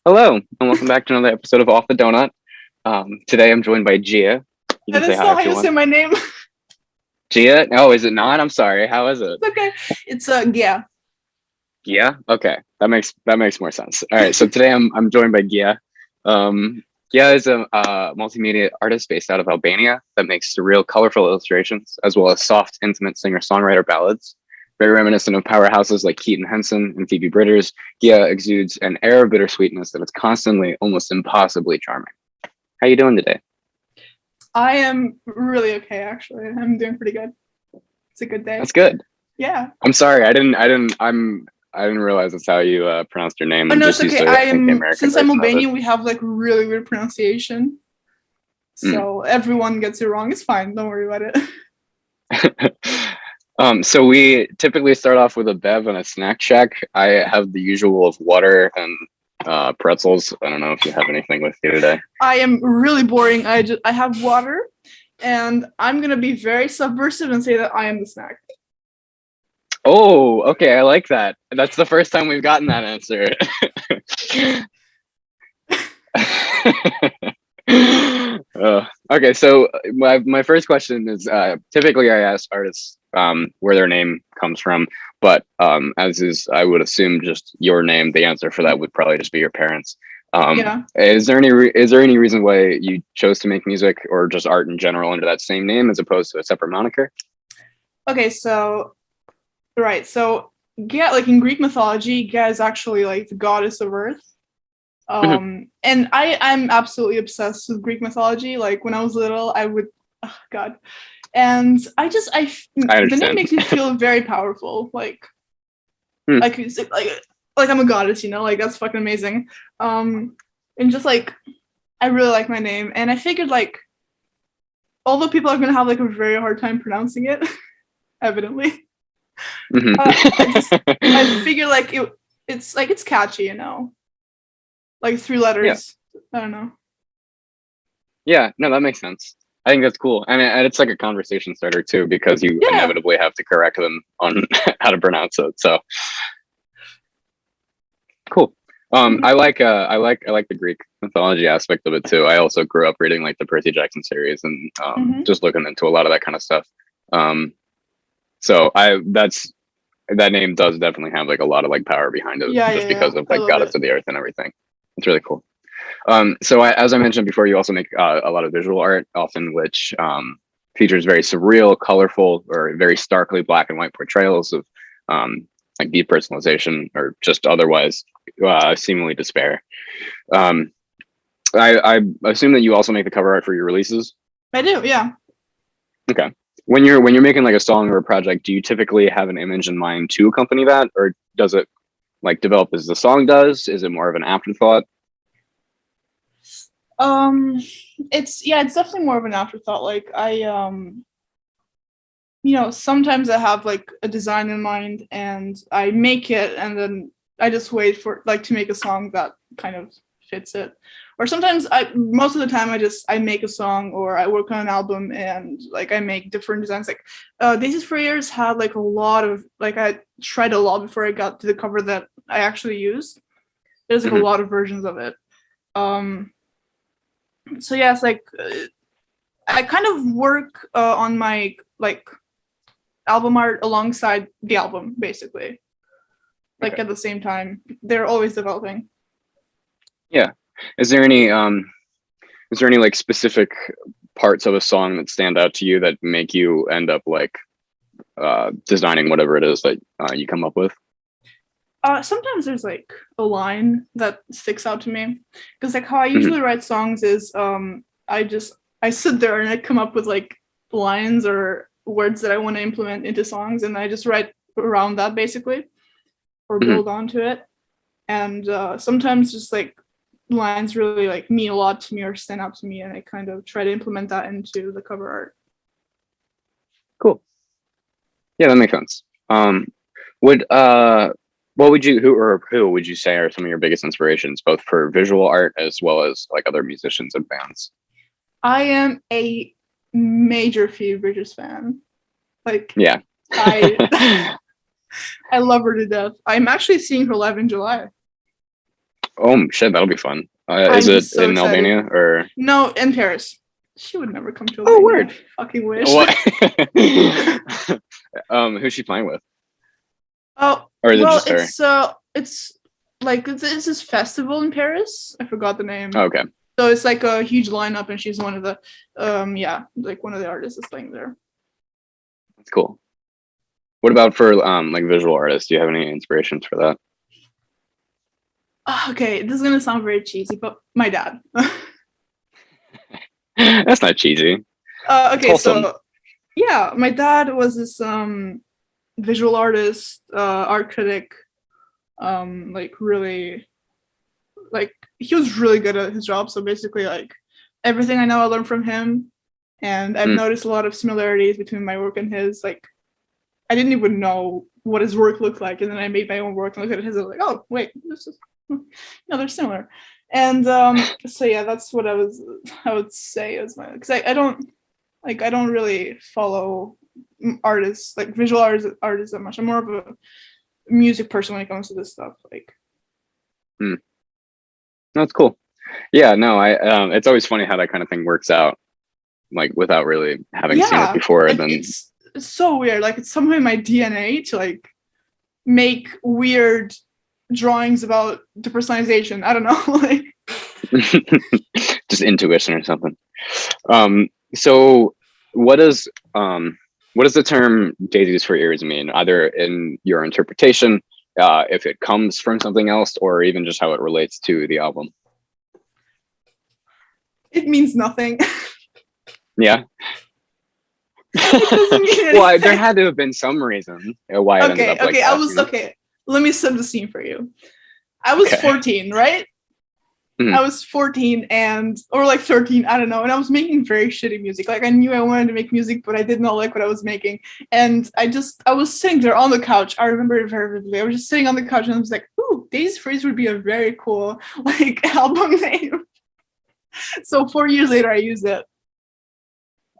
Hello, and welcome back to another episode of Off the Donut. Today I'm joined by Gia. You can That say is hi not how if you you say want. my name. Gia? Oh, is it not? I'm sorry. How is it? It's okay. It's yeah. Gia? Okay, that makes more sense. All right, so today I'm joined by Gia. Gia is a multimedia artist based out of Albania that makes surreal, colorful illustrations as well as soft, intimate singer-songwriter ballads. Very reminiscent of powerhouses like Keaton Henson and Phoebe Bridgers, Gia exudes an air of bittersweetness that is constantly, almost impossibly charming. How you doing today? I am really okay actually. I'm doing pretty good. It's a good day. That's good. Yeah. I'm sorry. I didn't realize that's how you pronounced your name. Oh I'm no, just it's used okay. to, I I think, the am American since I'm version of it. Albanian, we have like really weird pronunciation. Mm. So everyone gets it wrong. It's fine. Don't worry about it. So we typically start off with a bev and a snack check. I have the usual of water and pretzels. I don't know if you have anything with you today. I am really boring. I have water and I'm gonna be very subversive and say that I am the snack. Oh, okay. I like that. That's the first time we've gotten that answer. Okay, so my first question is typically I ask artists where their name comes from, but as is I would assume just your name, the answer for that would probably just be your parents. Yeah. Is there any reason why you chose to make music or just art in general under that same name as opposed to a separate moniker? Okay, so right. So Gaia, like in Greek mythology, Gaia is actually like the goddess of earth. Mhm. And I'm absolutely obsessed with Greek mythology. Like when I was little, I would, oh God, and I the name understand. makes me feel very powerful. Hmm. Like like I'm a goddess, like that's fucking amazing. And just like I really like my name, and I figured like although people are gonna have like a very hard time pronouncing it, evidently, Mhm. I figure like it's catchy, like three Yeah, letters. I don't know. yeah, no, that makes sense. I think that's cool, and it's like a conversation starter too, because you Yeah. inevitably have to correct them on how to pronounce it. So cool. I like the Greek mythology aspect of it too. I also grew up reading like the Percy Jackson series and Mm-hmm. just looking into a lot of that kind of stuff. Um, so I that's that name does definitely have like a lot of like power behind it, Yeah, yeah, just yeah. because of I like love goddess it. of the earth and everything. It's really cool. As I mentioned before, you also make a lot of visual art, often which features very surreal, colorful, or very starkly black and white portrayals of like depersonalization or just otherwise seemingly despair. Um, I assume that you also make the cover art for your releases. I do, yeah. Okay. When you're making like a song or a project, do you typically have an image in mind to accompany that, or does it like develop as the song does? Is it more of an afterthought? Um, it's definitely more of an afterthought. Like sometimes I have like a design in mind and I make it and then I just wait for like to make a song that kind of fits it. Or sometimes most of the time I make a song or I work on an album and like I make different designs. Like Daisies for Years had like a lot of like I tried a lot before I got to the cover that I actually used. There's like a Hmm. lot of versions of it. Um so yeah, it's like I kind of work on my like album art alongside the album, basically. Like Okay. at the same time, they're always developing. Yeah. Is there any like specific parts of a song that stand out to you that make you end up like designing whatever it is that you come up with? Sometimes there's like a line that sticks out to me because like how I Hmm. usually write songs is I sit there and I come up with like lines or words that I want to implement into songs and I just write around that basically or Hmm. build onto it. And sometimes just like lines really like mean a lot to me or stand out to me and I kind of try to implement that into the cover art. Cool. Yeah, that makes sense. Would what would you who would you say are some of your biggest inspirations, both for visual art as well as like other musicians and bands? I am a major Phoebe Bridgers fan. Like Yeah. I I love her to death. I'm actually seeing her live in July. Oh shit, that'll be fun. Is I'm it so in excited. Albania or? No, in Paris. She would never come to Oh, Albania. word. Fucking wish. What? Who's she playing with? Oh, Or is it well, just her? it's like it's this festival in Paris. I forgot the name. Oh, okay, So it's like a huge lineup, and she's one of the yeah, like one of the artists that's playing there. that's cool. What about for like visual artists? Do you have any inspirations for that? Okay, this is gonna sound very cheesy, but my dad. That's not cheesy. It's Okay, wholesome. so yeah, my dad was this visual artist, art critic, like really, like he was really good at his job. So basically, like everything I know, I learned from him, and I've Mm. noticed a lot of similarities between my work and his. Like I didn't even know what his work looked like, and then I made my own work and looked at his. I was like, oh wait, this is no, they're similar. And so yeah, that's what I would say as my, because I don't really follow artists, like visual artists that much. I'm more of a music person when it comes to this stuff. Like That's cool. Yeah, no, I it's always funny how that kind of thing works out, like without really having seen it yeah, before. like Then it's so weird. Like it's somehow in my DNA to like make weird drawings about depersonalization. I don't know. Like just intuition or something. So what does the term "daisies for ears" mean? Either in your interpretation, if it comes from something else, or even just how it relates to the album. it means nothing. Yeah. It doesn't mean Well, there anything. had to have been some reason why it ended Okay, up like okay. I that. was okay. Let me set the scene for you. I was Okay. 14, right? Mhm. I was 14 and or like 13, I don't know, and I was making very shitty music. Like I knew I wanted to make music, but I did not like what I was making. And I was sitting there on the couch. I remember it very vividly. I was just sitting on the couch and I was like, ooh, Days Freeze would be a very cool like album name. So 4 years later I used it.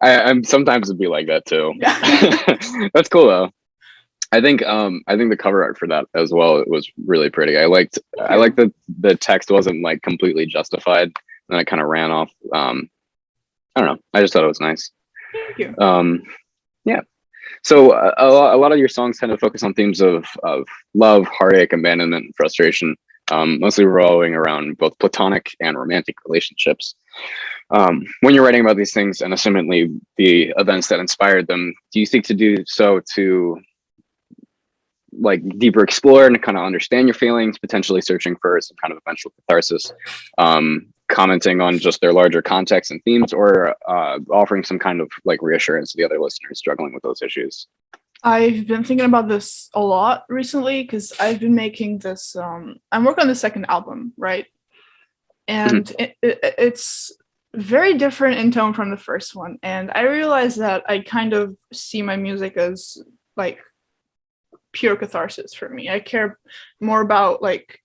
I'm sometimes it'd be like that too. Yeah. That's cool though. I think the cover art for that as well, it was really pretty. Thank I liked you. that the text wasn't like completely justified, and it kind of ran off. I don't know. I just thought it was nice. Thank you. Yeah. So a lot of your songs tend to focus on themes of love, heartache, abandonment, and frustration, mostly revolving around both platonic and romantic relationships. When you're writing about these things and assumedly the events that inspired them, do you seek to do so to like deeper explore and kind of understand your feelings, potentially searching for some kind of eventual catharsis, commenting on just their larger context and themes, or offering some kind of like reassurance to the other listeners struggling with those issues? I've been thinking about this a lot recently because I've been making this I'm working on the second album, right? And it's very different in tone from the first one. And I realized that I kind of see my music as like pure catharsis for me. I care more about like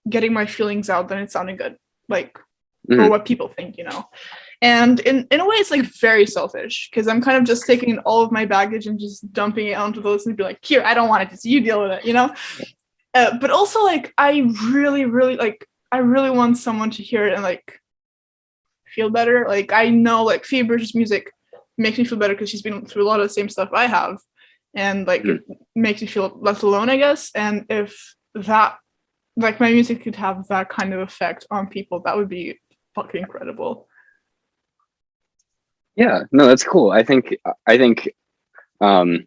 getting my feelings out than it sounding good, like or what people think, you know. And in a way, it's like very selfish because I'm kind of just taking all of my baggage and just dumping it onto the listener and be like, here, I don't want it, just you deal with it, you know. But also, like, I really want someone to hear it and like feel better. Like I know like Phoebe Bridgers' music makes me feel better because she's been through a lot of the same stuff I have, and like it makes me feel less alone, I guess. And if that like my music could have that kind of effect on people, that would be fucking incredible. Yeah, no, that's cool. I think although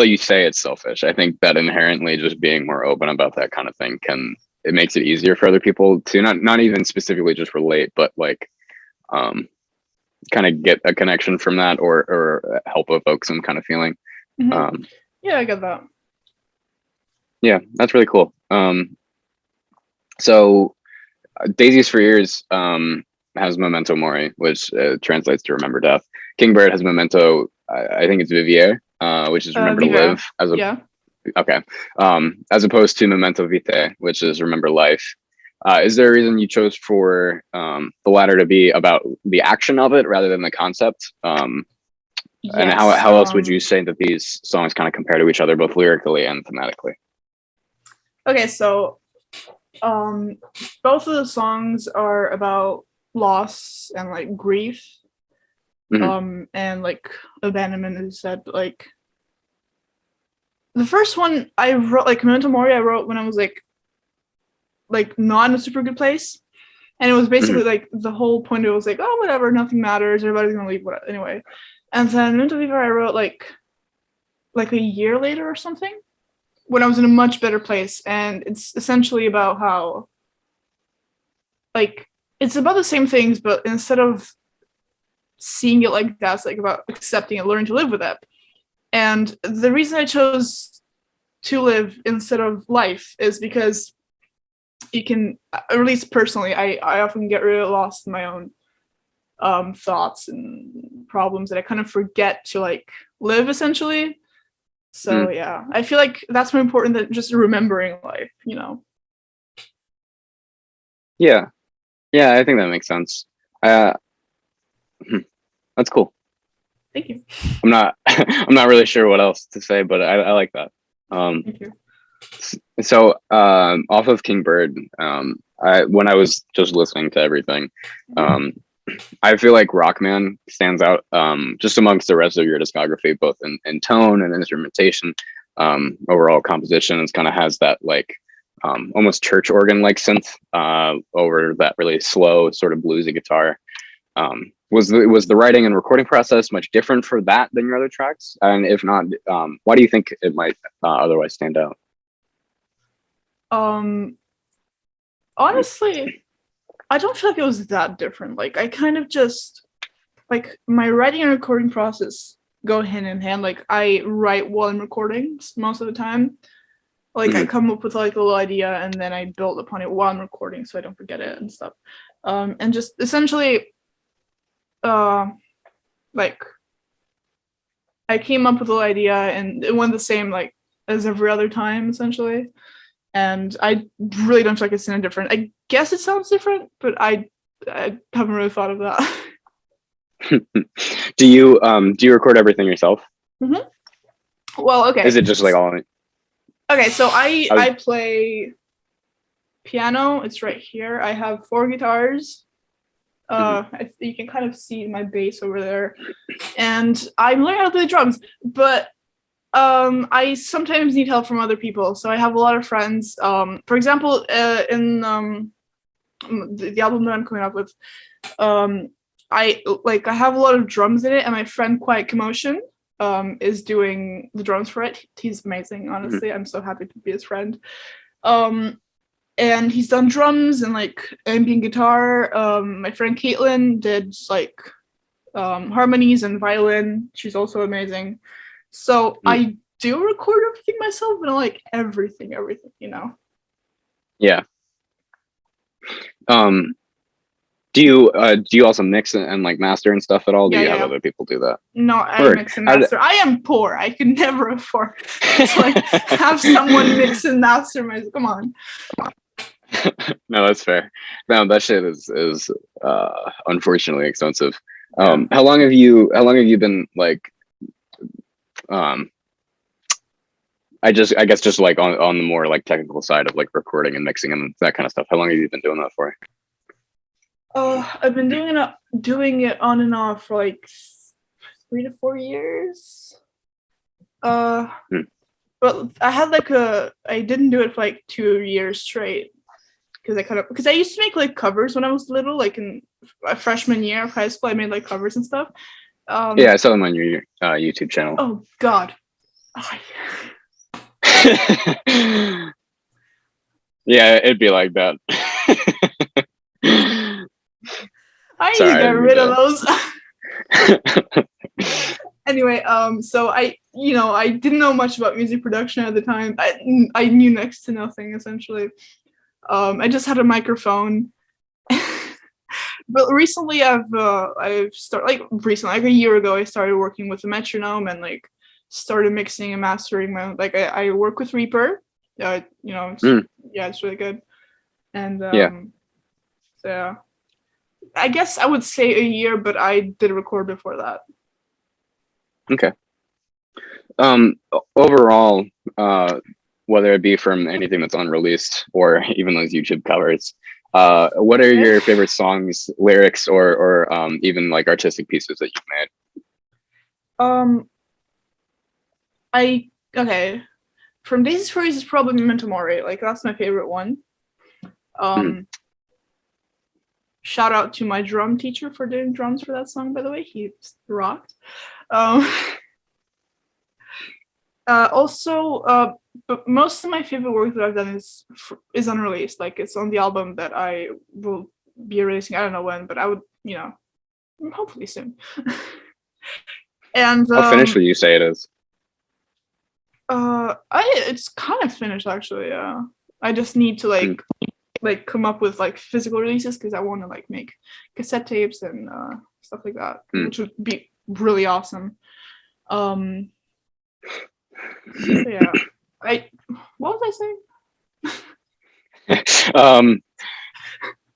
you say it's selfish, I think that inherently just being more open about that kind of thing it makes it easier for other people to not even specifically just relate, but like um kind of get a connection from that, or help evoke some kind of feeling. Mm-hmm. Um Yeah, I get that. yeah, that's really cool. So Daisies for Ears has Memento Mori, which translates to remember death. Kingbird has Memento, I think it's Vivier, which is remember to Viva. live. Yeah. Okay. As opposed to Memento Vitae, which is remember life. Is there a reason you chose for the latter to be about the action of it rather than the concept? And Yes. how else would you say that these songs kind of compare to each other, both lyrically and thematically? Okay, so Both of the songs are about loss and like grief, and like abandonment, as you said. But, like, the first one I wrote, like Memento Mori, I wrote when I was like not in a super good place, and it was basically like the whole point of it was like, oh, whatever, nothing matters, everybody's gonna leave, whatever, anyway. And then Memento Viva I wrote like a year later or something, when I was in a much better place, and it's essentially about how, like, it's about the same things, but instead of seeing it like that, it's like about accepting and learning to live with it. And the reason I chose to live instead of life is because you can, at least personally, I often get really lost in my own thoughts and problems that I kind of forget to like live, essentially. So yeah, I feel like that's more important than just remembering life, you know? Yeah. Yeah, I think that makes sense. That's cool. Thank you. I'm not I'm not really sure what else to say, but I like that. Thank you. So off of King Bird, when I was just listening to everything, I feel like Rockman stands out just amongst the rest of your discography, both in tone and instrumentation. Overall composition, it kind of has that like almost church organ like synth over that really slow sort of bluesy guitar. Was the writing and recording process much different for that than your other tracks? And if not, why do you think it might otherwise stand out? Honestly, I don't feel like it was that different. Like, I kind of just, like, my writing and recording process go hand in hand. Like, I write while I'm recording most of the time. Like, I come up with like a little idea and then I build upon it while I'm recording so I don't forget it and stuff. And just essentially, like, I came up with a little idea and it went the same like as every other time, essentially. And I really don't feel like it's any different. I guess it sounds different, but I haven't really thought of that. Do you record everything yourself? Well, okay. Is it just like all? Okay, so I play piano. It's right here. I have 4 guitars. You can kind of see my bass over there, and I'm learning how to play the drums. But I sometimes need help from other people. So I have a lot of friends. For example, in the album that I'm coming up with, I have a lot of drums in it, and my friend Quiet Commotion is doing the drums for it. He's amazing, honestly. I'm so happy to be his friend. And he's done drums and like ambient guitar. My friend Caitlin did like harmonies and violin. She's also amazing. So I do record everything myself, but I like everything, you know? Yeah. Do you also mix and like master and stuff at all? Do you have other people do that? No, I mix and master. I am poor. I could never afford to like have someone mix and master my. Come on. No, that's fair. No, that shit is unfortunately expensive. How long have you been like I guess just like on the more like technical side of like recording and mixing and that kind of stuff. How long have you been doing that for? I've been doing it on and off for like 3 to 4 years. But I had like I didn't do it for like 2 years straight because I used to make like covers when I was little, like in a freshman year of high school. I made like covers and stuff. Yeah, I saw them on your YouTube channel. Oh God. Yeah, it'd be like that. I need to get rid of those. Anyway, so I didn't know much about music production at the time. I knew next to nothing, essentially. I just had a microphone. But recently I've started like a year ago I started working with a metronome and like started mixing and mastering my own. Like I work with Reaper. It's really good. And so yeah. I guess I would say a year, but I did record before that. Okay. Overall, whether it be from anything that's unreleased or even those YouTube covers. What are your favorite songs, lyrics, or even like artistic pieces that you've made? From Daisy Furries is probably Memento Mori. Like that's my favorite one. Shout out to my drum teacher for doing drums for that song, by the way. He rocked. But most of my favorite work that I've done is unreleased. Like it's on the album that I will be releasing. I don't know when, but I would, hopefully soon. And how finished would you say it is? It's kind of finished actually. I just need to like come up with like physical releases because I want to like make cassette tapes and stuff like that, which would be really awesome. Yeah. What was I saying?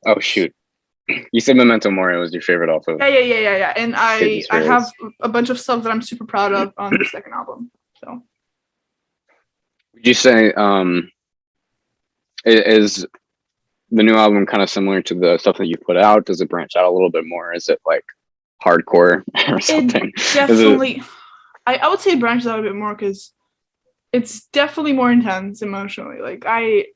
Oh shoot. You said Memento Mori was your favorite off of. Yeah. And I have a bunch of stuff that I'm super proud of on the second album. So would you say is the new album kind of similar to the stuff that you put out? Does it branch out a little bit more? Is it like hardcore or something? It definitely I would say it branches out a bit more because it's definitely more intense emotionally. I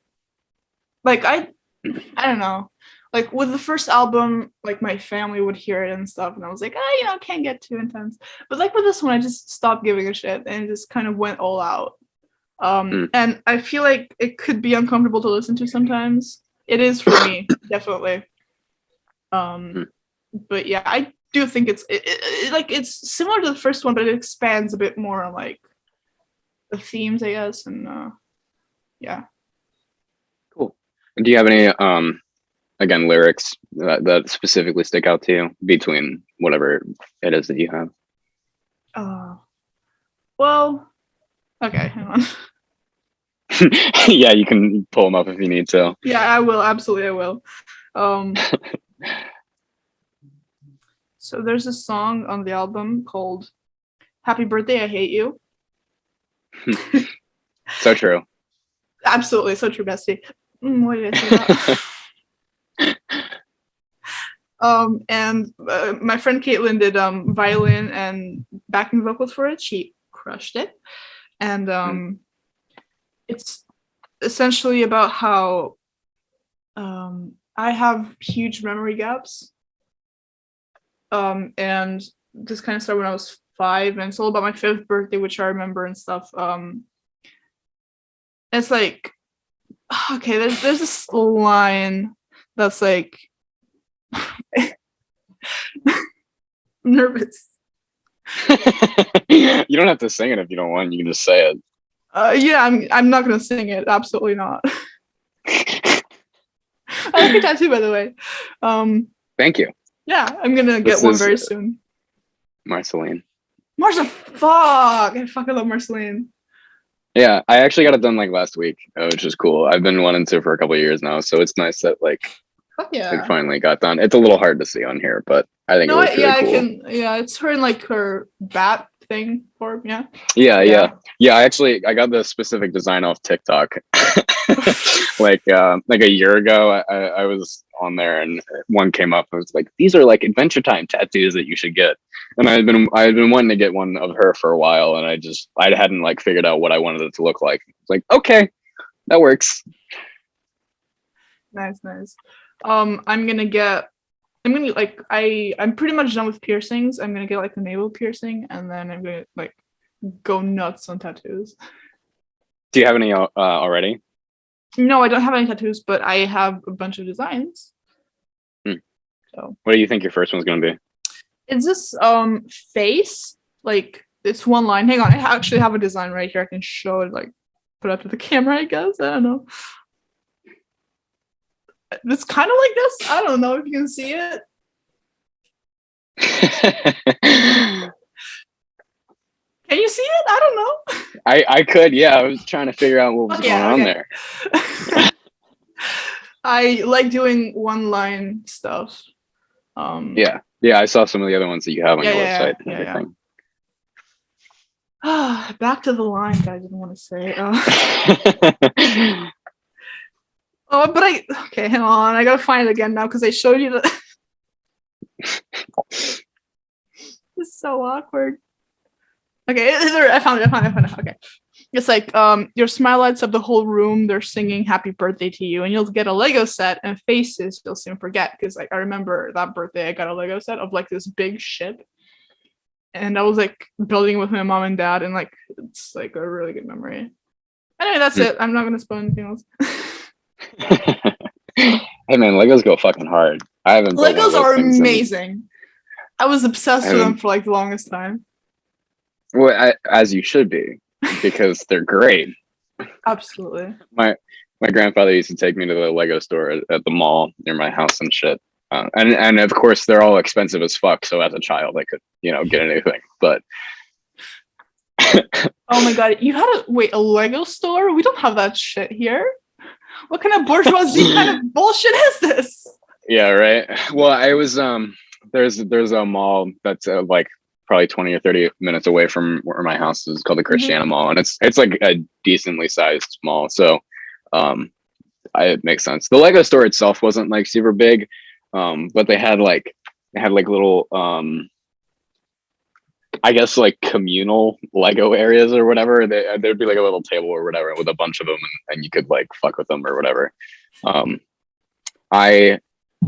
don't know. Like with the first album, like my family would hear it and stuff, and I was like, can't get too intense. But like with this one, I just stopped giving a shit and just kind of went all out. And I feel like it could be uncomfortable to listen to sometimes. It is for me, definitely. But yeah, I do think it's similar to the first one, but it expands a bit more on like the themes, I guess, and yeah. Cool. And do you have any again lyrics that specifically stick out to you between whatever it is that you have? Well, okay, hang on. Yeah, you can pull them up if you need to. Yeah, I will. Absolutely, I will. So there's a song on the album called "Happy Birthday, I Hate You." So true. Absolutely, so true, bestie. Why did I say that? And my friend Caitlin did violin and backing vocals for it. She crushed it, and it's essentially about how I have huge memory gaps, and this kind of started when I was 5, and it's all about my 5th birthday, which I remember and stuff. It's like, okay, there's this line that's like, I'm nervous. You don't have to sing it if you don't want. You can just say it. Yeah, I'm not gonna sing it. Absolutely not. I like your tattoo, by the way. Thank you. Yeah, I'm gonna get one very soon. Marceline. Fuck! I fucking love Marceline. Yeah, I actually got it done like last week, which is cool. I've been wanting to for a couple of years now, so it's nice that like it finally got done. It's a little hard to see on here, but I think it looks really cool. It's her in like her bat thing form. Yeah. I got the specific design off TikTok. like a year ago, I was on there and one came up. I was like, these are like Adventure Time tattoos that you should get. And I had been wanting to get one of her for a while, and I hadn't like figured out what I wanted it to look like. It's like, okay, that works. Nice. I'm pretty much done with piercings. I'm gonna get like a navel piercing, and then I'm gonna like go nuts on tattoos. Do you have any already? No, I don't have any tattoos, but I have a bunch of designs. So what do you think your first one's gonna be? It's this face, like it's one line. Hang on, I actually have a design right here. I can show it, like put it up to the camera, I guess. I don't know. It's kind of like this. I don't know if you can see it. Can you see it? I don't know. I could, yeah. I was trying to figure out what was going on there. I like doing one-line stuff. Yeah, I saw some of the other ones that you have on your website and everything. Back to the line that I didn't want to say. But okay, hang on. I gotta find it again now because I showed you the. It's so awkward. Okay, I found it. Okay. It's like your smile lights up the whole room. They're singing happy birthday to you, and you'll get a Lego set and faces you'll soon forget. Because like I remember that birthday I got a Lego set of like this big ship. And I was like building with my mom and dad, and like it's like a really good memory. Anyway, that's it. I'm not gonna spoil anything else. Hey man, Legos go fucking hard. I haven't built one of Legos those are things amazing. I was obsessed with them for like the longest time. Well, as you should be, because they're great. Absolutely. My grandfather used to take me to the Lego store at the mall near my house and shit. And of course they're all expensive as fuck. So as a child, I could get anything. But oh my god, you had a Lego store? We don't have that shit here. What kind of bourgeoisie kind of bullshit is this? Yeah, right. Well, I was there's a mall that's like probably 20 or 30 minutes away from where my house is, called the Christiana Mall, and it's like a decently sized mall. So it makes sense. The Lego store itself wasn't like super big, but they had like little I guess like communal Lego areas or whatever. There'd be like a little table or whatever with a bunch of them, and you could like fuck with them or whatever.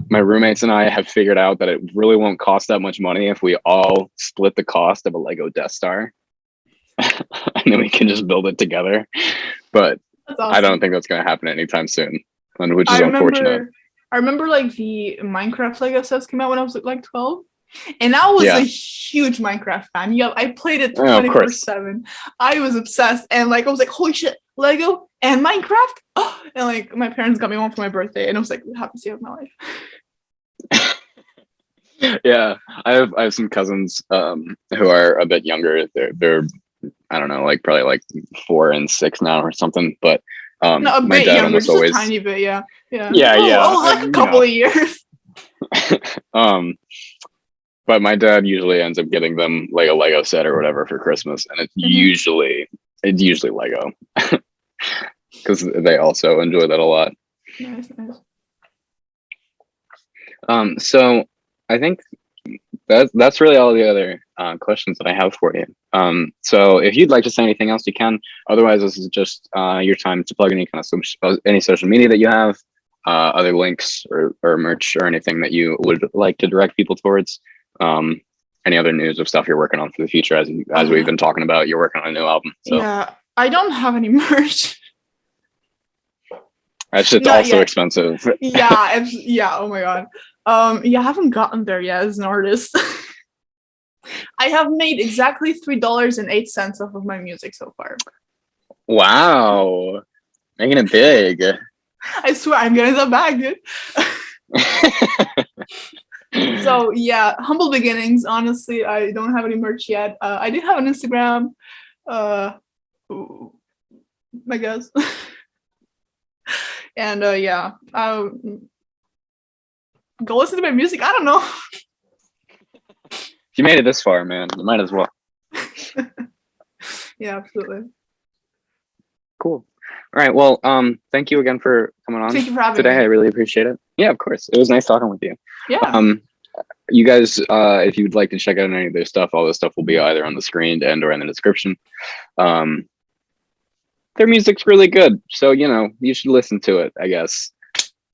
My roommates and I have figured out that it really won't cost that much money if we all split the cost of a Lego Death Star, and then we can just build it together. But awesome. I don't think that's going to happen anytime soon, which is unfortunate. I remember like the Minecraft Lego sets came out when I was like 12. And I was a huge Minecraft fan. Yeah, I played it 24/7. I was obsessed, and like I was like, "Holy shit, Lego and Minecraft!" Oh, and like my parents got me one for my birthday, and it was like the happiest day of my life. Yeah, I have some cousins who are a bit younger. They're I don't know, like probably like 4 and 6 now or something. But no, a my bit dad younger, almost just always a tiny bit, yeah. Like a couple of years. But my dad usually ends up getting them like a Lego set or whatever for Christmas, and it's usually Lego because they also enjoy that a lot. Nice. So I think that's really all the other questions that I have for you. So if you'd like to say anything else, you can. Otherwise, this is just your time to plug any kind of any social media that you have, other links or merch or anything that you would like to direct people towards. Any other news of stuff you're working on for the future, as we've been talking about, you're working on a new album. So. Yeah, I don't have any merch. That shit's also expensive. Yeah, oh my god. I haven't gotten there yet as an artist. I have made exactly $3.08 off of my music so far. Wow, making it big. I swear I'm getting the bag, dude. So yeah, humble beginnings. Honestly, I don't have any merch yet. I do have an Instagram, I guess. And go listen to my music. I don't know. If you made it this far, man, you might as well. Yeah, absolutely. Cool. All right. Well, thank you again for coming on. Thank you for having today. me. I really appreciate it. Yeah, of course. It was nice talking with you. Yeah. You guys, if you'd like to check out any of their stuff, all this stuff will be either on the screen and or in the description. Their music's really good, so you should listen to it, I guess,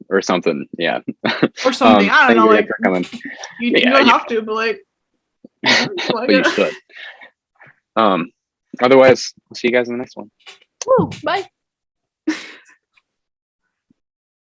or something. Yeah. Or something. I don't know. Like for coming. You don't have to, but like. But you should. Otherwise, I'll see you guys in the next one. Woo, bye.